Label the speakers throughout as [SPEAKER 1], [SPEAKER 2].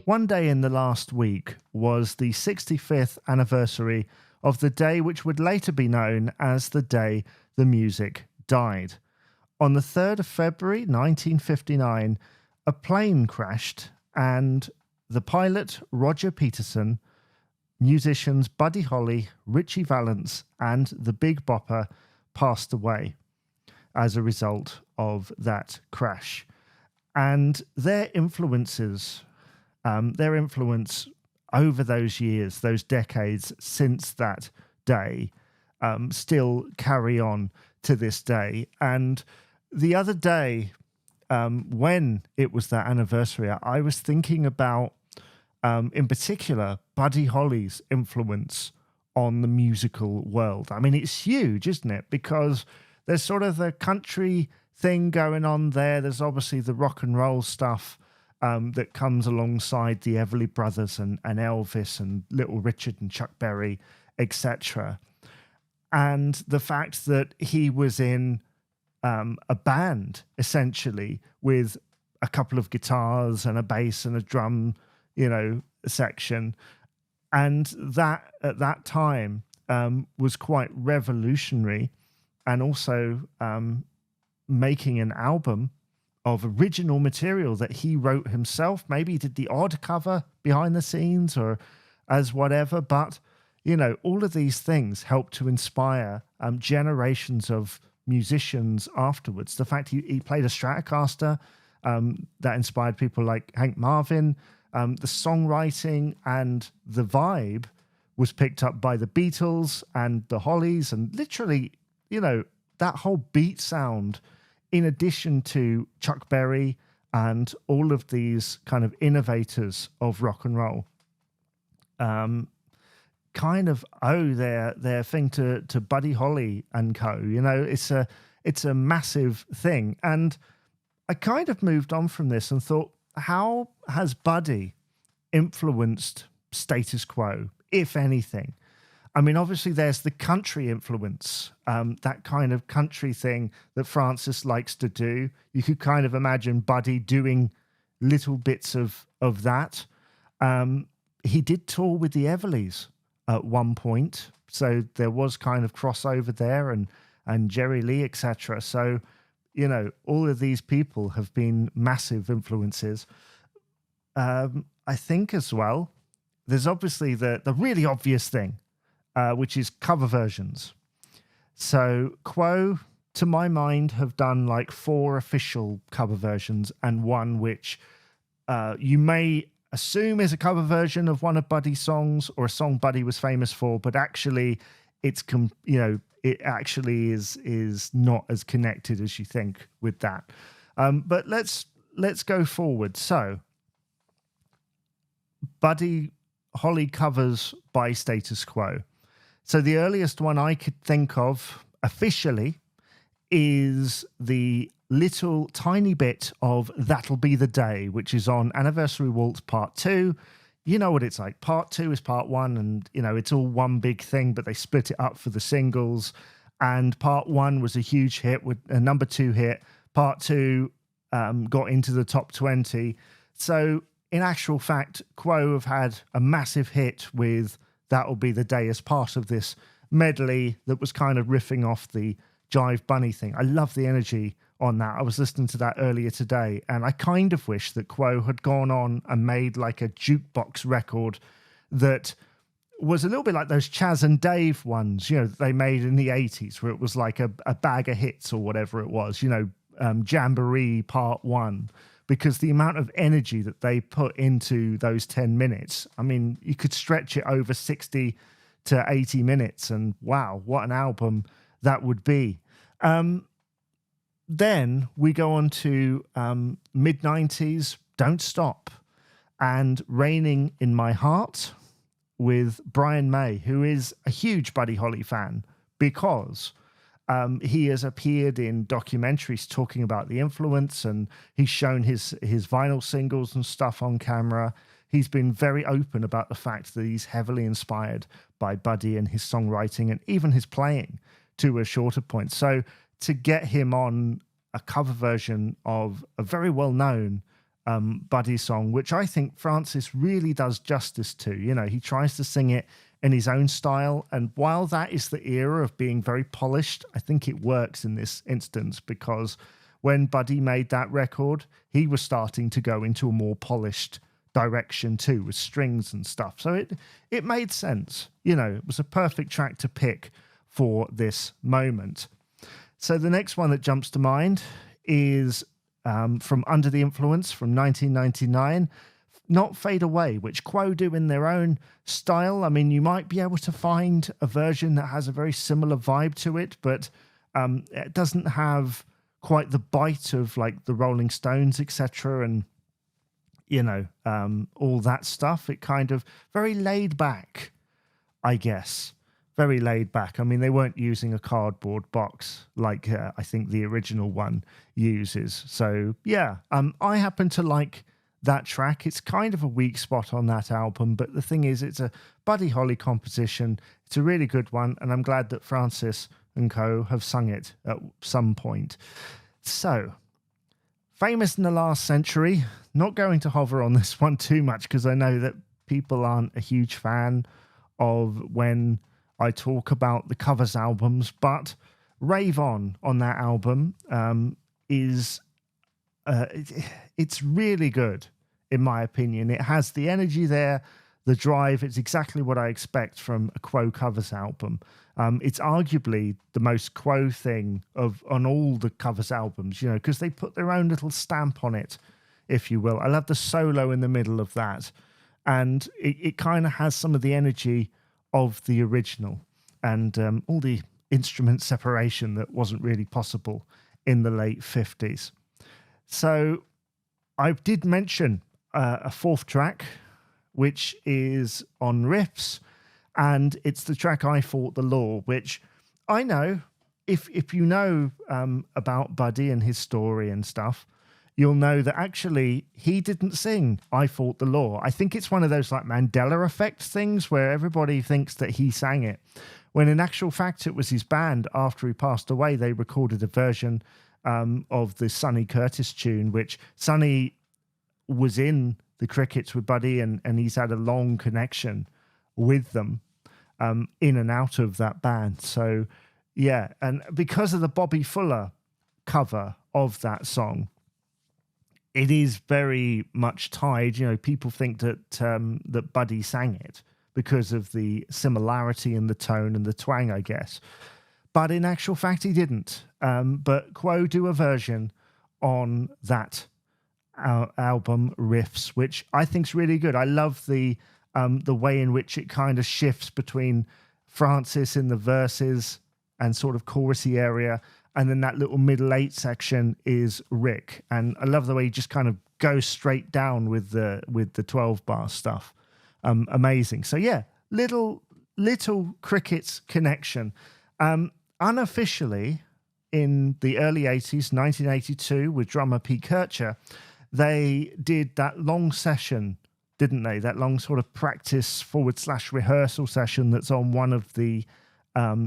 [SPEAKER 1] one day in the last week was the 65th anniversary of the day which would later be known as the day the music died. On the 3rd of February 1959, a plane crashed and the pilot, Roger Peterson, musicians Buddy Holly, Ritchie Valens, and the Big Bopper passed away as a result of that crash. And their influence over those years, those decades since that day, still carry on to this day. And the other day, when it was that anniversary, I was thinking about, in particular, Buddy Holly's influence on the musical world. I mean, it's huge, isn't it? Because there's sort of the country thing going on there. There's obviously the rock and roll stuff that comes alongside the Everly Brothers and Elvis and Little Richard and Chuck Berry, etc. And the fact that he was in a band, essentially, with a couple of guitars and a bass and a drum, section. And that, at that time, was quite revolutionary, and also making an album of original material that he wrote himself. Maybe he did the odd cover behind the scenes or as whatever, but all of these things helped to inspire generations of musicians afterwards. The fact he played a Stratocaster, that inspired people like Hank Marvin. The songwriting and the vibe was picked up by the Beatles and the Hollies, and literally, that whole beat sound, in addition to Chuck Berry and all of these kind of innovators of rock and roll, kind of owe their thing to Buddy Holly and co. It's a massive thing. And I kind of moved on from this and thought, how has Buddy influenced Status Quo, if anything? I mean, obviously there's the country influence, that kind of country thing that Francis likes to do. You could kind of imagine Buddy doing little bits of that. He did tour with the Everlys at one point, so there was kind of crossover there, and Jerry Lee, etc. So, all of these people have been massive influences. I think as well, there's obviously the really obvious thing, which is cover versions. So Quo, to my mind, have done like 4 official cover versions and one which you may assume is a cover version of one of Buddy's songs or a song Buddy was famous for, but actually it actually is not as connected as you think with that. But let's go forward. So Buddy Holly covers by Status Quo. So the earliest one I could think of officially is the little tiny bit of That'll Be the Day, which is on Anniversary Waltz Part 2. You know what it's like. Part 2 is Part 1, and, it's all one big thing, but they split it up for the singles. And Part 1 was a huge hit, with a number 2 hit. Part 2 got into the top 20. So in actual fact, Quo have had a massive hit with That'll Be the Day as part of this medley that was kind of riffing off the Jive Bunny thing. I love the energy on that. I was listening to that earlier today, and I kind of wish that Quo had gone on and made like a jukebox record that was a little bit like those Chaz and Dave ones, that they made in the 80s, where it was like a bag of hits or whatever it was, Jamboree Part 1. Because the amount of energy that they put into those 10 minutes, I mean, you could stretch it over 60 to 80 minutes, and wow, what an album that would be. Then we go on to mid-90s, Don't Stop, and Raining in My Heart with Brian May, who is a huge Buddy Holly fan because he has appeared in documentaries talking about the influence, and he's shown his vinyl singles and stuff on camera. He's been very open about the fact that he's heavily inspired by Buddy and his songwriting and even his playing to a shorter point. So to get him on a cover version of a very well-known Buddy song, which I think Francis really does justice to. You know, he tries to sing it in his own style, and while that is the era of being very polished, I think it works in this instance, because when Buddy made that record, he was starting to go into a more polished direction too, with strings and stuff. So it made sense. You know, it was a perfect track to pick for this moment. So the next one that jumps to mind is from Under the Influence from 1999, Not Fade Away, which Quo do in their own style. I mean, you might be able to find a version that has a very similar vibe to it, but it doesn't have quite the bite of like the Rolling Stones, etc., and you know, all that stuff. It kind of very laid back, I guess. Very laid back. I mean, they weren't using a cardboard box like I think the original one uses. So yeah, I happen to like that track. It's kind of a weak spot on that album, but the thing is, it's a Buddy Holly composition. It's a really good one, and I'm glad that Francis and co have sung it at some point. So, famous in the last century. Not going to hover on this one too much because I know that people aren't a huge fan of when I talk about the covers albums, but Rave On that album is it's really good, in my opinion. It has the energy there, the drive. It's exactly what I expect from a Quo covers album. It's arguably the most Quo thing on all the covers albums, you know, because they put their own little stamp on it, if you will. I love the solo in the middle of that, and it kind of has some of the energy of the original, and all the instrument separation that wasn't really possible in the late 50s. So I did mention a fourth track, which is on riffs, and it's the track I Fought the Law, which I know, if you know about Buddy and his story and stuff, you'll know that actually he didn't sing I Fought the Law. I think it's one of those like Mandela effect things where everybody thinks that he sang it, when in actual fact it was his band. After he passed away, they recorded a version of the Sonny Curtis tune, which Sonny was in the Crickets with Buddy, and he's had a long connection with them in and out of that band. So yeah, and because of the Bobby Fuller cover of that song, it is very much tied. You know, people think that that Buddy sang it because of the similarity in the tone and the twang, I guess. But in actual fact, he didn't. But Quo do a version on that album, Riffs, which I think's really good. I love the way in which it kind of shifts between Francis in the verses and sort of chorusy area, and then that little middle eight section is Rick. And I love the way he just kind of goes straight down with the 12 bar stuff. Amazing. So yeah, little Crickets connection. Unofficially, in the early 80s, 1982, with drummer Pete Kircher, they did that long session, didn't they? That long sort of practice / rehearsal session that's on one of the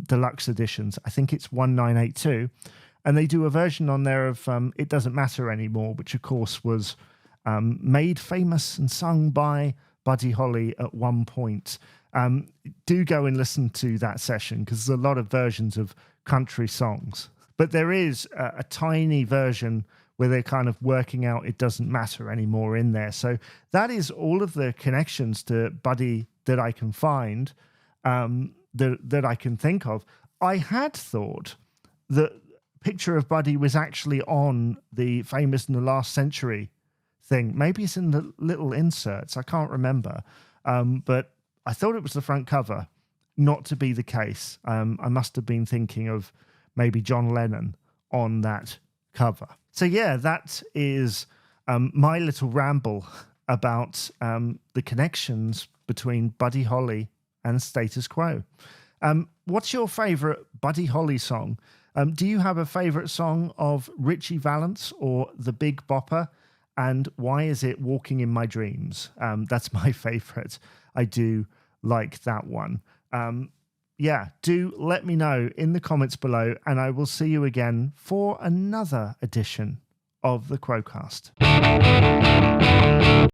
[SPEAKER 1] deluxe editions. I think it's 1982. And they do a version on there of It Doesn't Matter Anymore, which of course was made famous and sung by Buddy Holly at one point. Do go and listen to that session, because there's a lot of versions of country songs. But there is a tiny version where they're kind of working out It Doesn't Matter Anymore in there. So that is all of the connections to Buddy that I can find, that I can think of. I had thought that Picture of Buddy was actually on the Famous in the Last Century thing. Maybe it's in the little inserts. I can't remember. But I thought it was the front cover. Not to be the case. I must have been thinking of maybe John Lennon on that cover. So yeah, that is my little ramble about the connections between Buddy Holly and Status Quo. What's your favourite Buddy Holly song? Do you have a favourite song of Richie Valens or The Big Bopper? And why is it Walking in My Dreams? That's my favourite. I do like that one. Yeah, do let me know in the comments below, and I will see you again for another edition of the Quo-Cast.